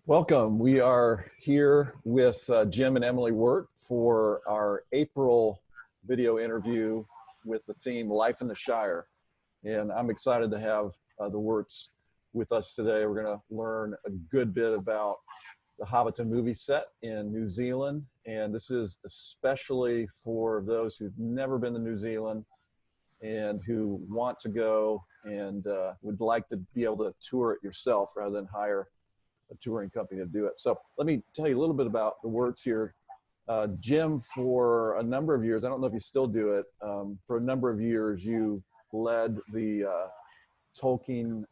Welcome. We are here with Jim and Emily Wert for our April video interview with the theme Life in the Shire. And I'm excited to have the Werts with us today. We're going to learn a good bit about the Hobbiton Movie Set in New Zealand. And this is especially for those who've never been to New Zealand and who want to go and would like to be able to tour it yourself rather than hire a touring company to do it. So let me tell you a little bit about the Werts here. Jim, for a number of years, I don't know if you still do it, for a number of years you led the Tolkien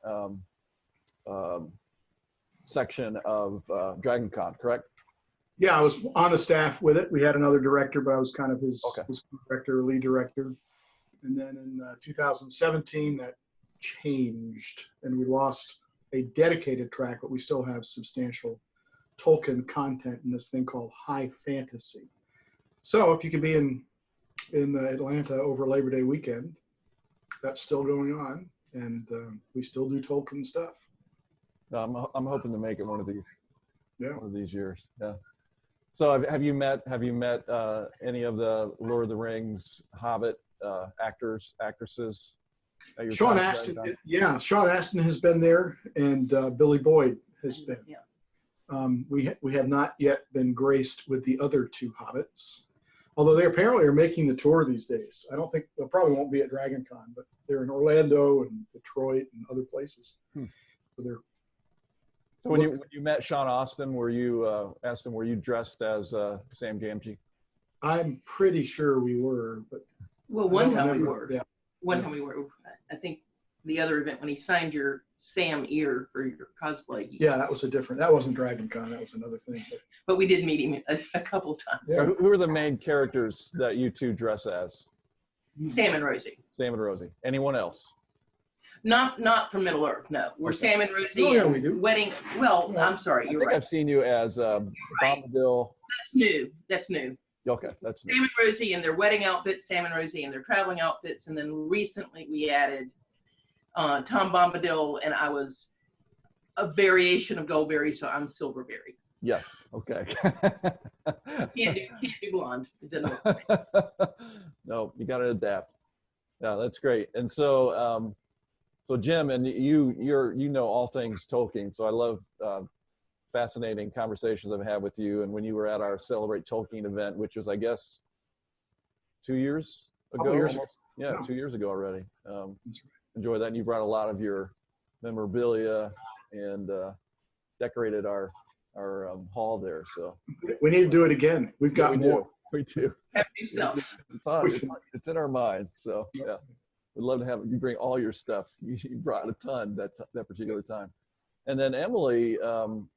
section of DragonCon, correct? Yeah, I was on the staff with it. We had another director, but I was kind of his director, lead director. And then in 2017, that changed, and we lost a dedicated track, but we still have substantial Tolkien content in this thing called high fantasy. So if you can be in Atlanta over Labor Day weekend, that's still going on, and we still do Tolkien stuff. I'm hoping to make it one of these years. Yeah. So have you met any of the Lord of the Rings, Hobbit actors, actresses? Sean Astin, Sean Astin has been there, and Billy Boyd has been. Yeah. We have not yet been graced with the other two Hobbits, although they apparently are making the tour these days. I don't think they probably won't be at DragonCon, but they're in Orlando and Detroit and other places. So when you met Sean Astin, were you dressed as Sam Gamgee? I'm pretty sure we were, but one time we were. Yeah. One time we were. I think the other event when he signed your Sam ear for your cosplay. Yeah, that was that wasn't DragonCon. That was another thing. But we did meet him a couple times. Yeah. So who are the main characters that you two dress as? Sam and Rosie. Sam and Rosie. Anyone else? Not from Middle Earth. No, we're Sam and Rosie. Oh, yeah, we do. Wedding. Well, I'm sorry. I think I've seen you as Bombadil. That's new. Okay, that's Sam and Rosie in their wedding outfits, Sam and Rosie in their traveling outfits, and then recently we added Tom Bombadil, and I was a variation of Goldberry, so I'm Silverberry. Yes. Okay. Can't do blonde. It doesn't work. No, you got to adapt. Yeah, that's great. And so, so Jim, and you know all things Tolkien. So I love fascinating conversations I've had with you. And when you were at our Celebrate Tolkien event, which was, I guess, 2 years ago. Yeah, 2 years ago already. Enjoy that. And you brought a lot of your memorabilia and decorated our hall there. So we need to do it again. We've got more. We do. Have new stuff. It's in our mind. So yeah, we'd love to have you bring all your stuff. You brought a ton that particular time. And then Emily,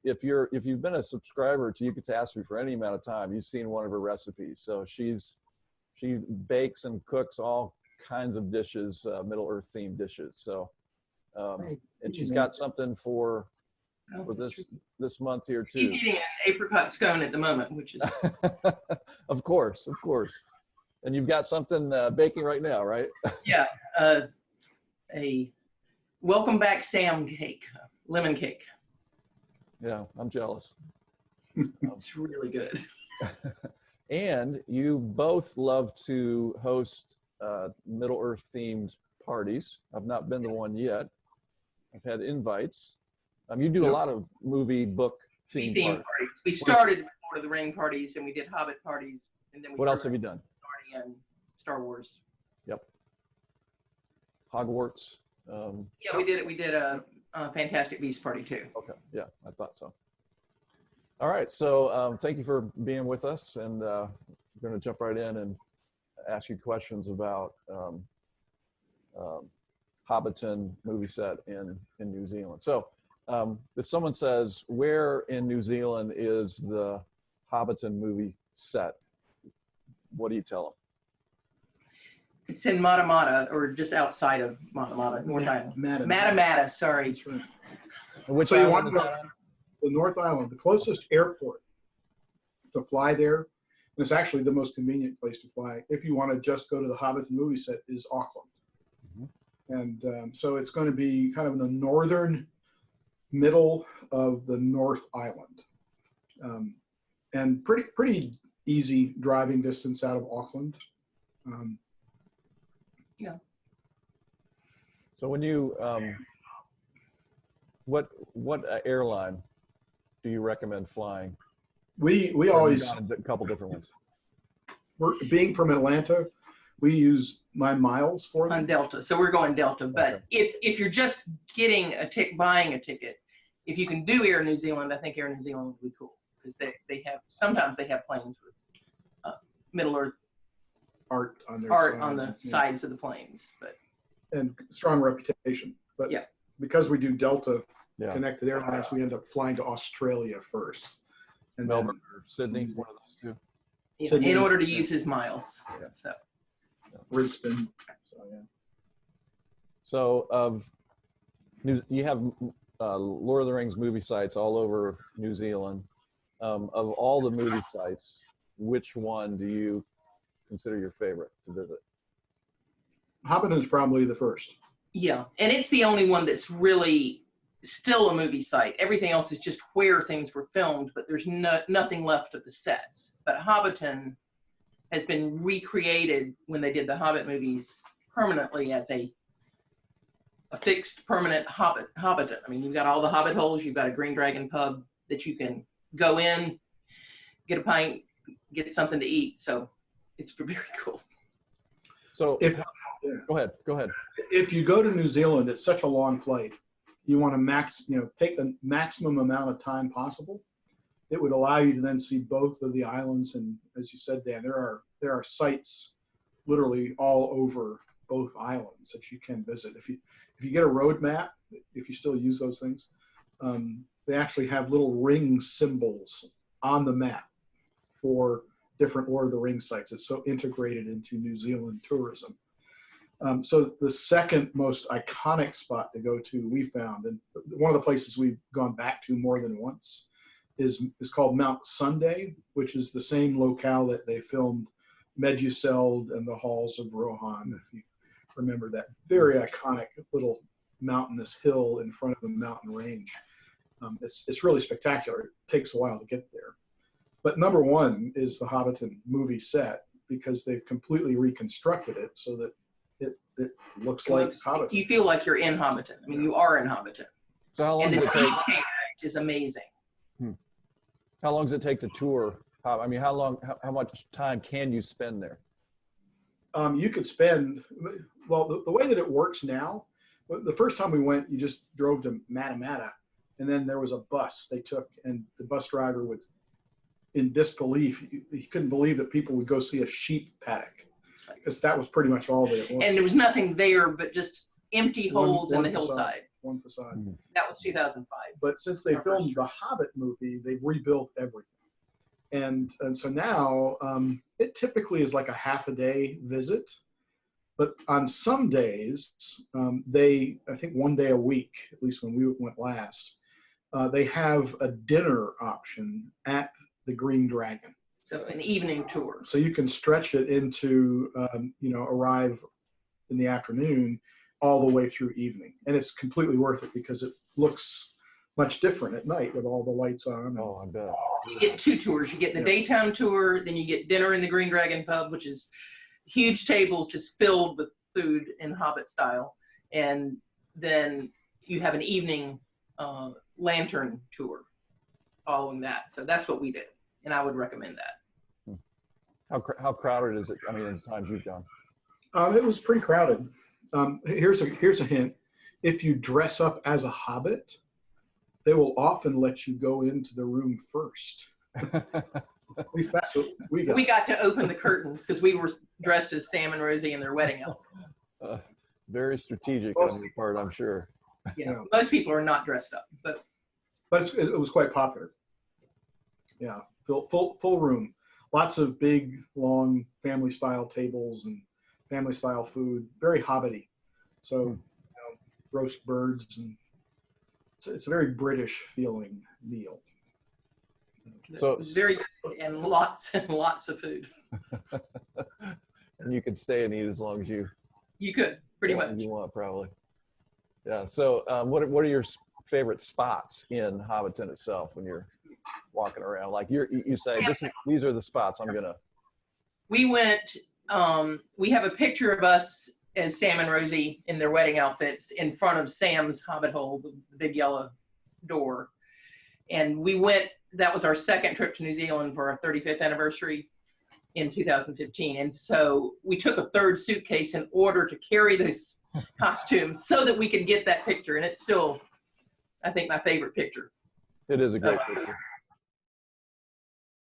if you've been a subscriber to Eucatastrophe for any amount of time, you've seen one of her recipes. So she bakes and cooks all kinds of dishes, Middle Earth themed dishes. So and she's got something for this month here too. She's eating an apricot scone at the moment, which is of course. And you've got something baking right now, right? Yeah, a welcome back Sam cake. Lemon cake. Yeah, I'm jealous. It's really good. And you both love to host Middle Earth themed parties. I've not been to one yet. I've had invites. You do a lot of movie, book themed parties. We started with Lord of the Ring parties, and we did Hobbit parties, and then what else have you done? And Star Wars. Yep. Hogwarts. Yeah, we did a Fantastic Beasts party too. Okay, yeah, I thought so. All right, so thank you for being with us, and we're going to jump right in and ask you questions about Hobbiton Movie Set in New Zealand. So if someone says, where in New Zealand is the Hobbiton Movie Set, what do you tell them? It's in Matamata, or just outside of Matamata, North Island. Matamata, sorry. That's right. Which so you want to go to the North Island, the closest airport to fly there, and it's actually the most convenient place to fly if you want to just go to the Hobbiton Movie Set, is Auckland. And so it's going to be kind of in the northern middle of the North Island, and pretty easy driving distance out of Auckland. Yeah. So when you, what airline do you recommend flying? We Or always, you've got a couple different ones. being from Atlanta, we use my miles for them. On Delta, so we're going Delta. But Okay. if you're just getting buying a ticket, if you can do Air New Zealand, I think Air New Zealand would be cool, because sometimes they have planes with Middle Earth art on their art sides, on the sides of the planes. But and strong reputation. But yeah, because we do Delta Yeah. connected airlines, we end up flying to Australia first, and Melbourne or Sydney, one of those two. Sydney, in order to use his miles. Yeah. So Brisbane. So yeah. So you have Lord of the Rings movie sites all over New Zealand. Of all the movie sites, which one do you consider your favorite to visit? Hobbiton is probably the first. yeah, and it's the only one that's really still a movie site. Everything else is just where things were filmed, but there's nothing left of the sets. But Hobbiton has been recreated when they did the Hobbit movies permanently as a fixed permanent Hobbiton. I mean, you've got all the Hobbit holes, you've got a Green Dragon pub that you can go in, get a pint, get something to eat. So it's very cool. So go ahead. If you go to New Zealand, it's such a long flight. You want to take the maximum amount of time possible. It would allow you to then see both of the islands, and as you said, Dan, there are sites literally all over both islands that you can visit. If you get a road map, if you still use those things, they actually have little ring symbols on the map for different Lord of the Rings sites. It's so integrated into New Zealand tourism. So the second most iconic spot to go to, we found, and one of the places we've gone back to more than once, is called Mount Sunday, which is the same locale that they filmed Meduseld and the Halls of Rohan, if you remember that very iconic little mountainous hill in front of the mountain range. It's really spectacular. It takes a while to get there. But number one is the Hobbiton movie set, because they've completely reconstructed it so that it looks like Hobbiton. You feel like you're in Hobbiton. I mean, you are in Hobbiton. So how long And does the it take? detail is amazing. How long does it take to tour? I mean, how much time can you spend there? You could spend, well, the way that it works now, the first time we went, you just drove to Matamata, and then there was a bus they took, and the bus driver was in disbelief. He couldn't believe that people would go see a sheep paddock, because that was pretty much all that it was. And there was nothing there but just empty holes in the facade, hillside. One facade. Mm-hmm. That was 2005. But since they filmed the Hobbit movie, they've rebuilt everything. And so now it typically is like a half a day visit. But on some days, I think one day a week, at least when we went last, they have a dinner option at the Green Dragon. So an evening tour. So you can stretch it into, arrive in the afternoon all the way through evening. And it's completely worth it because it looks much different at night with all the lights on. Oh, I bet. You get two tours. You get the daytime tour, then you get dinner in the Green Dragon pub, which is huge tables just filled with food in Hobbit style. And then you have an evening lantern tour following that. So that's what we did. And I would recommend that. How crowded is it? I mean, in the times you've gone. It was pretty crowded. Here's a hint. If you dress up as a hobbit, they will often let you go into the room first. At least that's what we got. We got to open the curtains because we were dressed as Sam and Rosie in their wedding outfits. Very strategic on your part, I'm sure. Yeah, most people are not dressed up, but it was quite popular. Yeah, full room. Lots of big, long family-style tables and family-style food. Very hobbity. So, roast birds, and it's a very British feeling meal. So it was very good and lots of food. And you can stay and eat as long as you could pretty much. You want, probably. Yeah. So what are your favorite spots in Hobbiton itself when you're walking around? Like you say, these are the spots I'm gonna. We went. We have a picture of us as Sam and Rosie in their wedding outfits in front of Sam's Hobbit hole, the big yellow door. And we went. That was our second trip to New Zealand for our 35th anniversary in 2015. And so we took a third suitcase in order to carry those costumes so that we could get that picture. And it's still, I think, my favorite picture. It is a great picture.